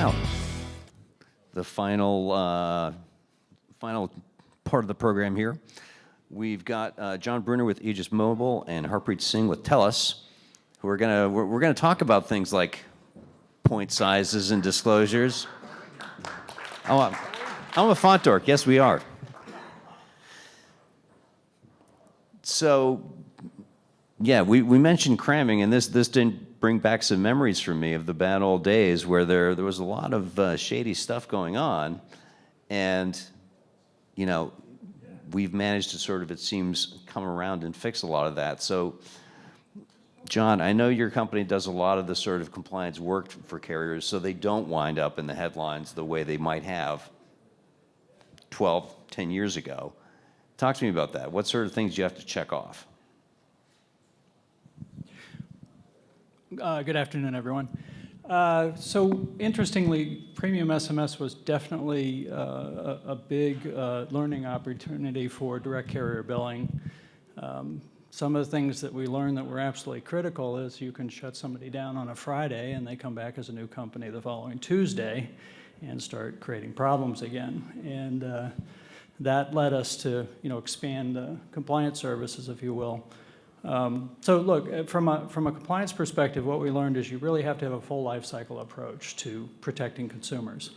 now, the final part of the program here. We've got John Bruner with Aegis Mobile and Harpreet Singh with TELUS, who we're gonna talk about things like point sizes and disclosures. Oh, I'm a font dork. Yes, we are. So, yeah, we mentioned cramming, and this didn't bring back some memories for me of the bad old days where there was a lot of shady stuff going on, and you know, we've managed to sort of, it seems, come around and fix a lot of that. So, John, I know your company does a lot of the sort of compliance work for carriers so they don't wind up in the headlines the way they might have 10 years ago. Talk to me about that. What sort of things do you have to check off? Good afternoon, everyone. So interestingly, premium SMS was definitely a big learning opportunity for direct carrier billing. Some of the things that we learned that were absolutely critical is you can shut somebody down on a Friday and they come back as a new company the following Tuesday and start creating problems again. And that led us to, expand compliance services, if you will. So look, from a compliance perspective, what we learned is you really have to have a full life cycle approach to protecting consumers.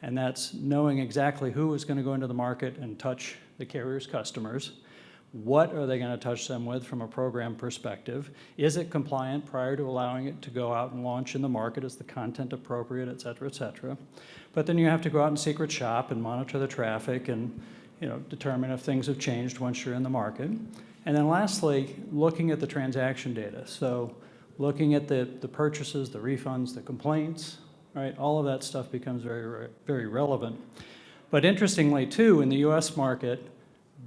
And that's knowing exactly who is going to go into the market and touch the carrier's customers. What are they going to touch them with from a program perspective? Is it compliant prior to allowing it to go out and launch in the market? Is the content appropriate, et cetera, et cetera? But then you have to go out and secret shop and monitor the traffic and determine if things have changed once you're in the market. And then lastly, looking at the transaction data. So looking at the purchases, the refunds, the complaints, right? All of that stuff becomes very, very relevant. But interestingly too, in the US market,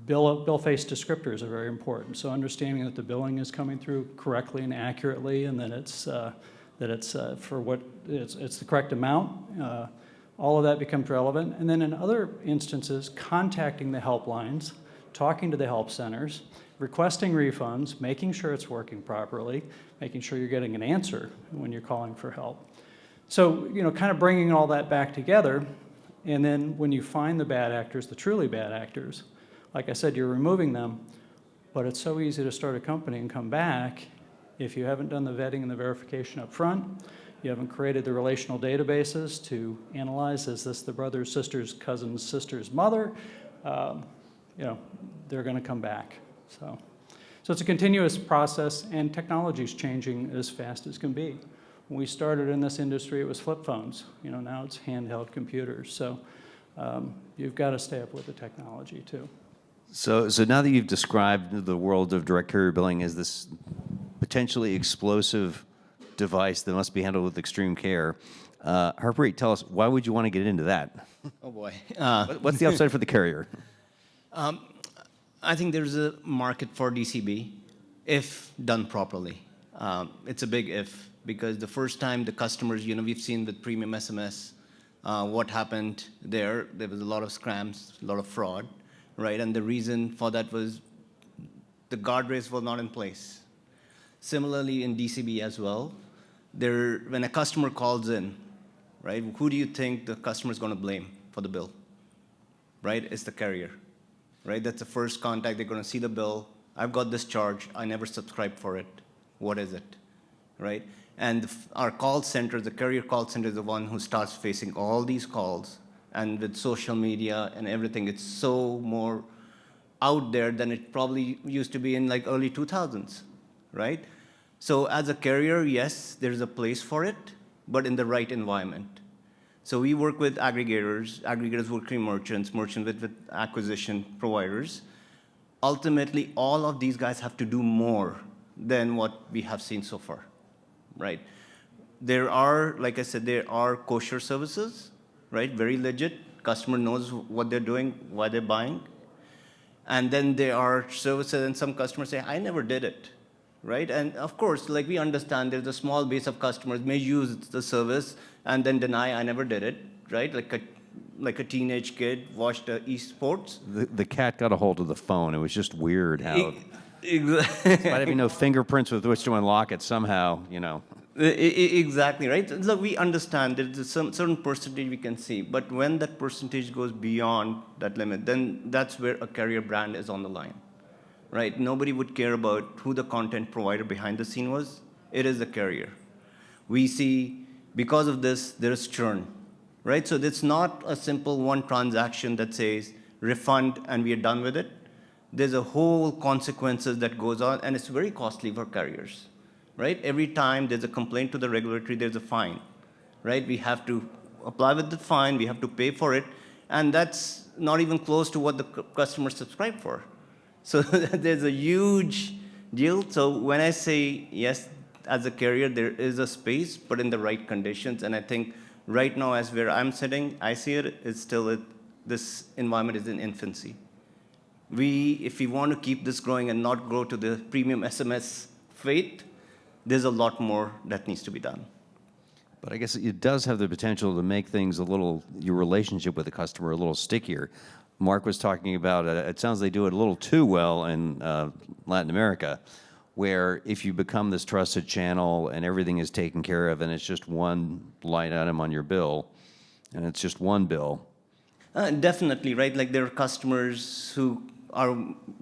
bill face descriptors are very important. So understanding that the billing is coming through correctly and accurately, and that it's for what it's the correct amount. All of that becomes relevant. And then in other instances, contacting the helplines, talking to the help centers, requesting refunds, making sure it's working properly, making sure you're getting an answer when you're calling for help. So, kind of bringing all that back together, and then when you find the bad actors, the truly bad actors, like I said, you're removing them, but it's so easy to start a company and come back if you haven't done the vetting and the verification up front, you haven't created the relational databases to analyze, is this the brother, sister's, cousin's, sister's mother? They're going to come back. So it's a continuous process, and technology is changing as fast as can be. When we started in this industry, it was flip phones. Now it's handheld computers. So you've got to stay up with the technology too. So now that you've described the world of direct carrier billing as this potentially explosive device that must be handled with extreme care, Harpreet, tell us, why would you want to get into that? Oh boy. What's the upside for the carrier? I think there's a market for DCB if done properly. It's a big if, because the first time the customers, we've seen with premium SMS, what happened there was a lot of scams, a lot of fraud, right? And the reason for that was the guardrails were not in place. Similarly in DCB as well, when a customer calls in, right, who do you think the customer is going to blame for the bill? Right? It's the carrier. Right? That's the first contact. They're going to see the bill. I've got this charge. I never subscribed for it. What is it? Right? And our call center, the carrier call center, is the one who starts facing all these calls. And with social media and everything, it's so more out there than it probably used to be in like early 2000s. Right? So as a carrier, yes, there's a place for it, but in the right environment. So we work with aggregators work with merchants with acquisition providers. Ultimately, all of these guys have to do more than what we have seen so far, right? There are, like I said, there are kosher services, right? Very legit. Customer knows what they're doing, why they're buying. And then there are services, and some customers say, I never did it, right? And of course, like we understand, there's a small base of customers may use the service and then deny, I never did it, right? Like a teenage kid watched esports. The cat got a hold of the phone. It was just weird how, Exactly. despite having no fingerprints with which to unlock it, somehow, Exactly, right? Look, we understand there's a certain percentage we can see, but when that percentage goes beyond that limit, then that's where a carrier brand is on the line, right? Nobody would care about who the content provider behind the scene was. It is the carrier. We see, because of this, there is churn, right? So it's not a simple one transaction that says refund and we are done with it. There's a whole consequences that goes on, and it's very costly for carriers, right? Every time there's a complaint to the regulatory, there's a fine, right? We have to apply with the fine, we have to pay for it, and that's not even close to what the customer subscribed for. So there's a huge deal. So when I say yes, as a carrier, there is a space, but in the right conditions. And I think right now, as where I'm sitting, I see it's still this environment is in infancy. If we want to keep this growing and not grow to the premium SMS fate, there's a lot more that needs to be done. But I guess it does have the potential to make things your relationship with the customer a little stickier. Mark was talking about, it sounds they do it a little too well in Latin America, where if you become this trusted channel and everything is taken care of and it's just one line item on your bill, and it's just one bill. Definitely, right? Like there are customers who are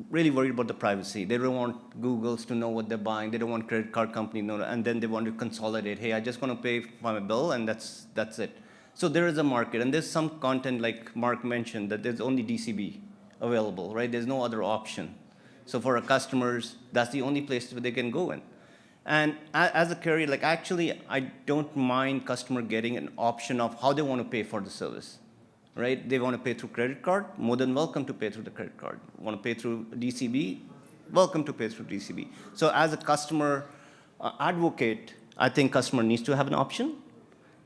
really worried about the privacy. They don't want Googles to know what they're buying. They don't want credit card company to know, and then they want to consolidate. Hey, I just want to pay for my bill, and that's it. So there is a market, and there's some content like Mark mentioned that there's only DCB available, right? There's no other option. So for our customers, that's the only place where they can go in. And as a carrier, like actually, I don't mind customer getting an option of how they want to pay for the service, right? They want to pay through credit card, more than welcome to pay through the credit card. Want to pay through DCB, welcome to pay through DCB. So as a customer advocate, I think customer needs to have an option.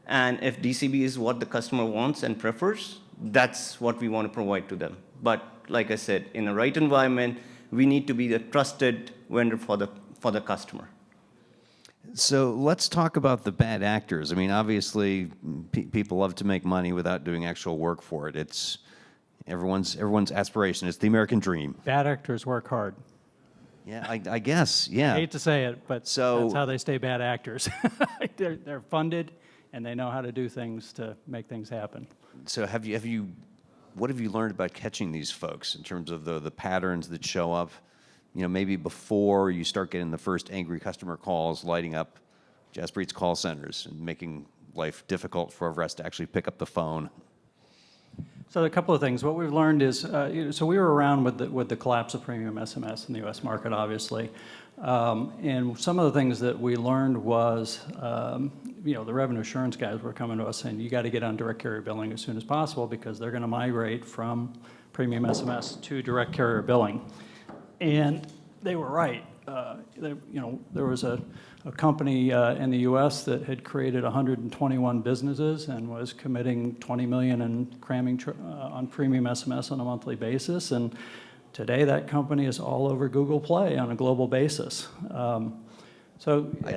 And if DCB is what the customer wants and prefers, that's what we want to provide to them. But like I said, in the right environment, we need to be the trusted vendor for the customer. So let's talk about the bad actors. I mean, obviously, people love to make money without doing actual work for it. It's everyone's aspiration. It's the American dream. Bad actors work hard. Yeah, I guess. Yeah. I hate to say it, but So- that's how they stay bad actors. They're funded, and they know how to do things to make things happen. So what have you learned about catching these folks in terms of the patterns that show up? You know, maybe before you start getting the first angry customer calls lighting up Harpreet's call centers and making life difficult for us to actually pick up the phone. So a couple of things. What we've learned is, so we were around with the collapse of premium SMS in the U.S. market, obviously. And some of the things that we learned was, the revenue assurance guys were coming to us saying, you got to get on direct carrier billing as soon as possible because they're going to migrate from premium SMS to direct carrier billing. And they were right. There was a company in the U.S. that had created 121 businesses and was committing $20 million and cramming on premium SMS on a monthly basis. And today, that company is all over Google Play on a global basis. I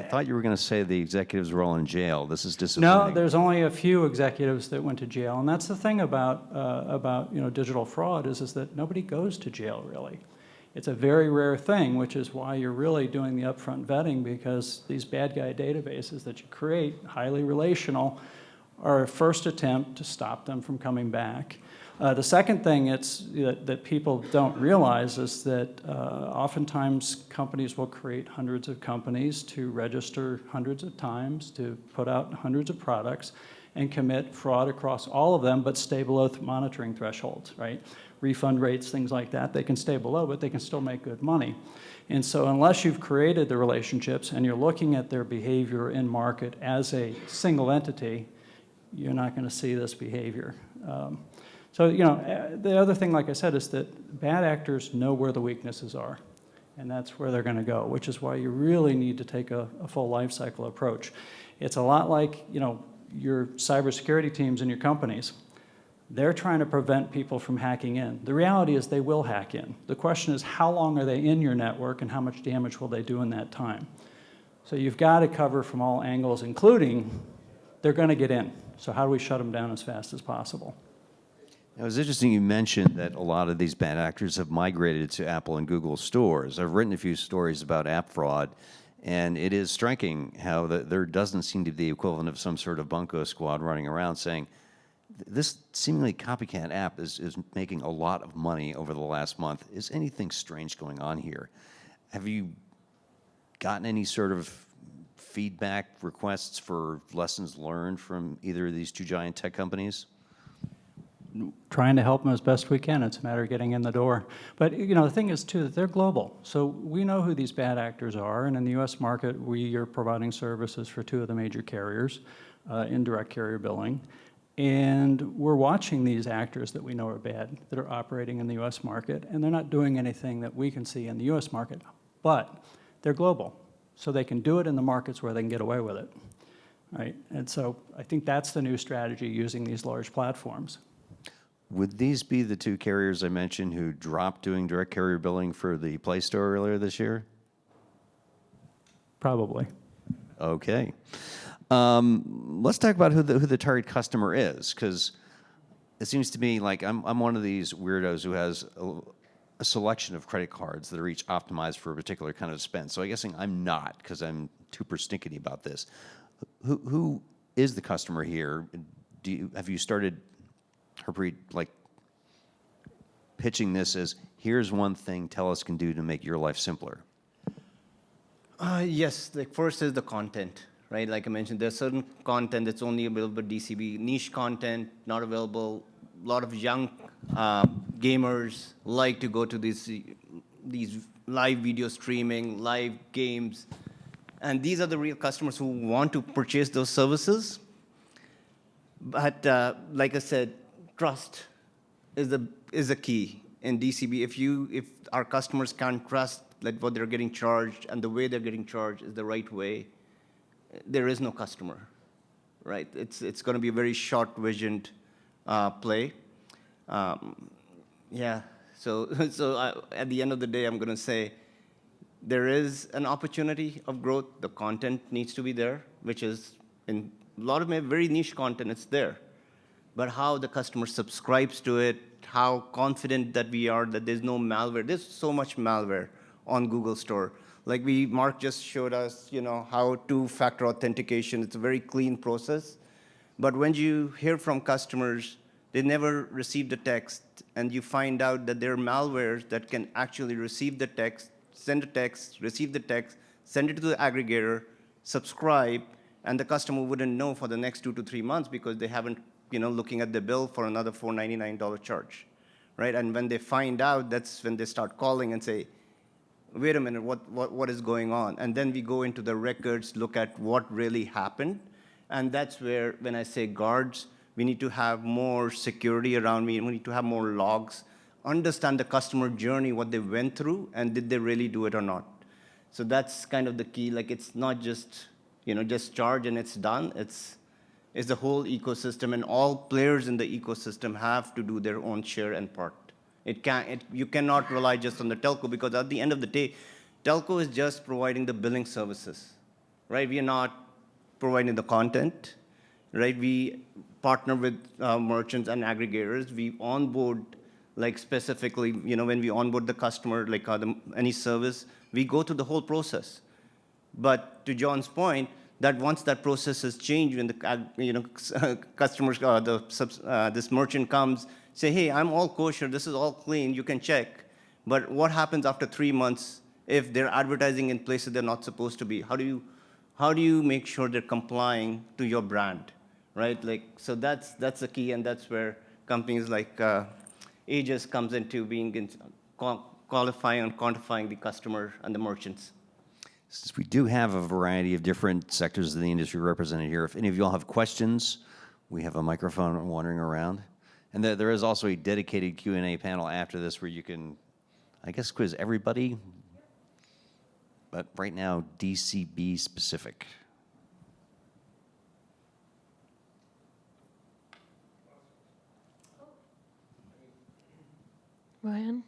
thought you were going to say the executives were all in jail. This is disappointing. No, there's only a few executives that went to jail, and that's the thing about digital fraud is that nobody goes to jail really. It's a very rare thing, which is why you're really doing the upfront vetting, because these bad guy databases that you create, highly relational, are a first attempt to stop them from coming back. The second thing that people don't realize is that oftentimes companies will create hundreds of companies to register hundreds of times, to put out hundreds of products, and commit fraud across all of them, but stay below monitoring thresholds, right? Refund rates, things like that, they can stay below, but they can still make good money. And so unless you've created the relationships and you're looking at their behavior in market as a single entity, you're not going to see this behavior. So the other thing, like I said, is that bad actors know where the weaknesses are, and that's where they're going to go, which is why you really need to take a full life cycle approach. It's a lot like your cybersecurity teams in your companies. They're trying to prevent people from hacking in. The reality is they will hack in. The question is, how long are they in your network and how much damage will they do in that time? So you've got to cover from all angles, including they're going to get in. So how do we shut them down as fast as possible? It was interesting you mentioned that a lot of these bad actors have migrated to Apple and Google stores. I've written a few stories about app fraud, And it is striking how there doesn't seem to be the equivalent of some sort of bunco squad running around saying, this seemingly copycat app is making a lot of money over the last month. Is anything strange going on here? Have you gotten any sort of feedback requests for lessons learned from either of these two giant tech companies? Trying to help them as best we can. It's a matter of getting in the door. But the thing is too that they're global, so we know who these bad actors are. And in the U.S. market, we are providing services for two of the major carriers in direct carrier billing, and we're watching these actors that we know are bad that are operating in the U.S. market, and they're not doing anything that we can see in the U.S. market, but they're global, so they can do it in the markets where they can get away with it, right? And so I think that's the new strategy using these large platforms. Would these be the two carriers I mentioned who dropped doing direct carrier billing for the Play Store earlier this year? Probably. Okay. Let's talk about who the target customer is, because it seems to me like I'm one of these weirdos who has a selection of credit cards that are each optimized for a particular kind of spend. So I'm guessing I'm not, because I'm too persnickety about this. Who is the customer here? Have you started, Harpreet, like pitching this as, here's one thing TELUS can do to make your life simpler? Yes, like first is the content, right? Like I mentioned, there's certain content that's only available at DCB, niche content, not available. A lot of young gamers like to go to these live video streaming, live games, and these are the real customers who want to purchase those services. But like I said, trust is the key in DCB. If our customers can't trust that what they're getting charged and the way they're getting charged is the right way, there is no customer, right? It's going to be a very short-visioned play. Yeah. So at the end of the day, I'm going to say there is an opportunity of growth. The content needs to be there, which is in a lot of very niche content. It's there. But how the customer subscribes to it, how confident that we are that there's no malware. There's so much malware on Google Store. Like Mark just showed us, how two-factor authentication. It's a very clean process. But when you hear from customers, they never received a text, and you find out that there are malwares that can actually receive the text, send a text, receive the text, send it to the aggregator, subscribe, and the customer wouldn't know for the next 2 to 3 months because they haven't looking at the bill for another $499 charge, right? And when they find out, that's when they start calling and say, wait a minute, what is going on? And then we go into the records, look at what really happened. And that's where, when I say guards, we need to have more security around me. We need to have more logs, understand the customer journey, what they went through, and did they really do it or not? So that's kind of the key. Like, it's not just, just charge and it's done. It's the whole ecosystem, and all players in the ecosystem have to do their own share and part. You cannot rely just on the telco, because at the end of the day, telco is just providing the billing services, right? We are not providing the content, right? We partner with merchants and aggregators. We onboard, like specifically, when we onboard the customer, like any service, we go through the whole process. But to John's point, that once that process is changed, when the customers, this merchant comes, say, hey, I'm all kosher, this is all clean, you can check. But what happens after 3 months if they're advertising in places they're not supposed to be? How do you make sure they're complying to your brand, right? So that's the key, and that's where companies like Aegis comes into being qualifying and quantifying the customer and the merchants. Since we do have a variety of different sectors of the industry represented here, if any of you all have questions, we have a microphone wandering around. And there is also a dedicated Q&A panel after this where you can, I guess, quiz everybody. But right now, DCB specific. Ryan?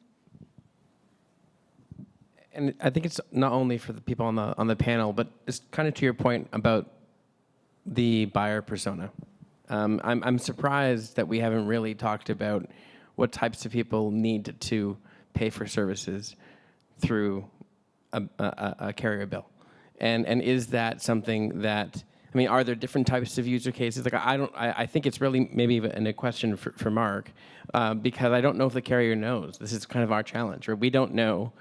And I think it's not only for the people on the panel, but it's kind of to your point about the buyer persona. I'm surprised that we haven't really talked about what types of people need to pay for services through a carrier bill. And is that something that, I mean, are there different types of user cases? Like, I think it's really maybe even a question for Mark, because I don't know if the carrier knows. This is kind of our challenge, or we don't know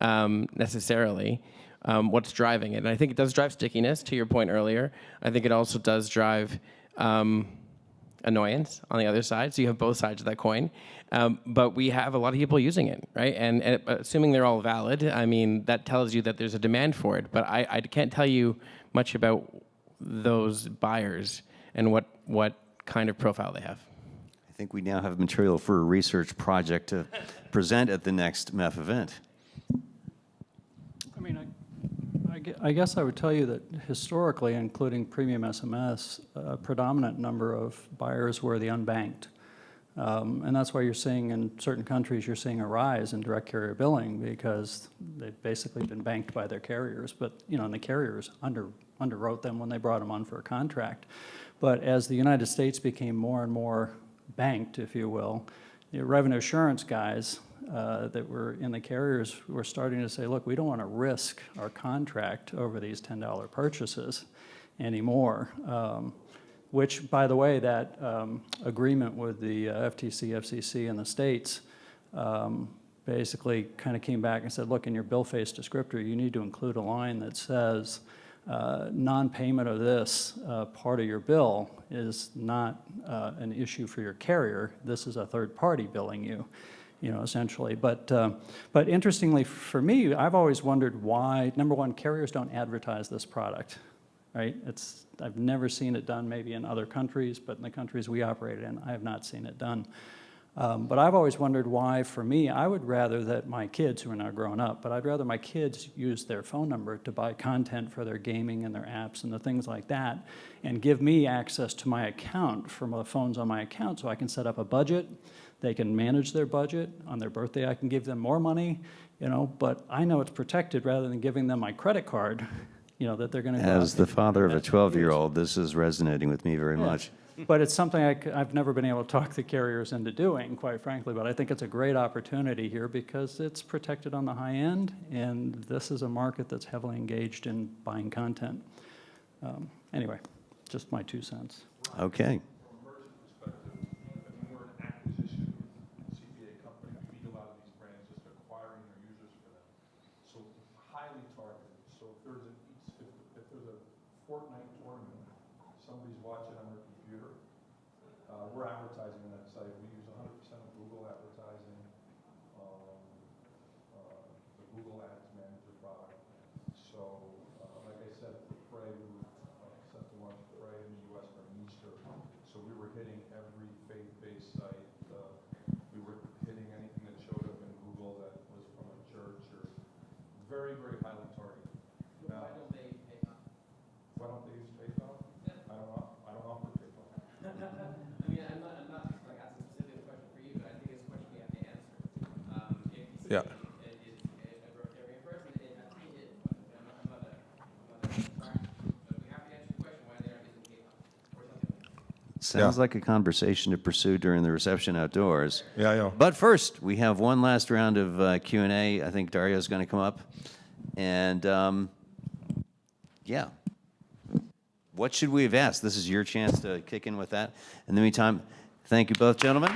necessarily what's driving it. And I think it does drive stickiness, to your point earlier. I think it also does drive annoyance on the other side. So you have both sides of that coin. But we have a lot of people using it, right? And assuming they're all valid, I mean, that tells you that there's a demand for it. But I can't tell you much about those buyers and what kind of profile they have. I think we now have material for a research project to present at the next MEF event. I mean, I guess I would tell you that historically, including premium SMS, a predominant number of buyers were the unbanked. And that's why you're seeing in certain countries, you're seeing a rise in direct carrier billing because they've basically been banked by their carriers. But, you know, and the carriers underwrote them when they brought them on for a contract. But as the United States became more and more banked, if you will, the revenue assurance guys that were in the carriers were starting to say, look, we don't want to risk our contract over these $10 purchases anymore. Which, by the way, that agreement with the FTC, FCC, and the states basically kind of came back and said, look, in your bill face descriptor, you need to include a line that says non-payment of this part of your bill is not an issue for your carrier. This is a third party billing you, essentially. But interestingly for me, I've always wondered why, number one, carriers don't advertise this product. Right? I've never seen it done, maybe in other countries, but in the countries we operate in, I have not seen it done. But I've always wondered why, for me, I would rather that my kids, who are now grown up, but I'd rather my kids use their phone number to buy content for their gaming and their apps and the things like that, and give me access to my account from the phones on my account so I can set up a budget. They can manage their budget. On their birthday, I can give them more money, but I know it's protected rather than giving them my credit card. That they're going to go As the father of a 12-year-old, this is resonating with me very much. But it's something I've never been able to talk the carriers into doing, quite frankly. But I think it's a great opportunity here because it's protected on the high end, and this is a market that's heavily engaged in buying content. Anyway, just my 2 cents. Okay. Fortnite tournament, somebody's watching on their computer. We're advertising on that site. We use 100% of Google advertising, the Google Ads Manager product. So, like I said, for Prey, we were set to launch Prey in the U.S. for Easter. So we were hitting every faith-based site. We were hitting anything that showed up in Google that was from a church or very, very highly targeted. Now, why don't they use PayPal? Yeah. I don't offer PayPal. I mean, I'm not like asking a specific question for you, but I think it's a question we have to answer. If you Yeah. is a broker reimbursement, I think it is. I'm not a but we have to answer the question why they aren't using PayPal or something. Sounds like a conversation to pursue during the reception outdoors. Yeah. But first, we have one last round of Q&A. I think Dario's going to come up. And, yeah. What should we have asked? This is your chance to kick in with that. In the meantime, thank you both, gentlemen.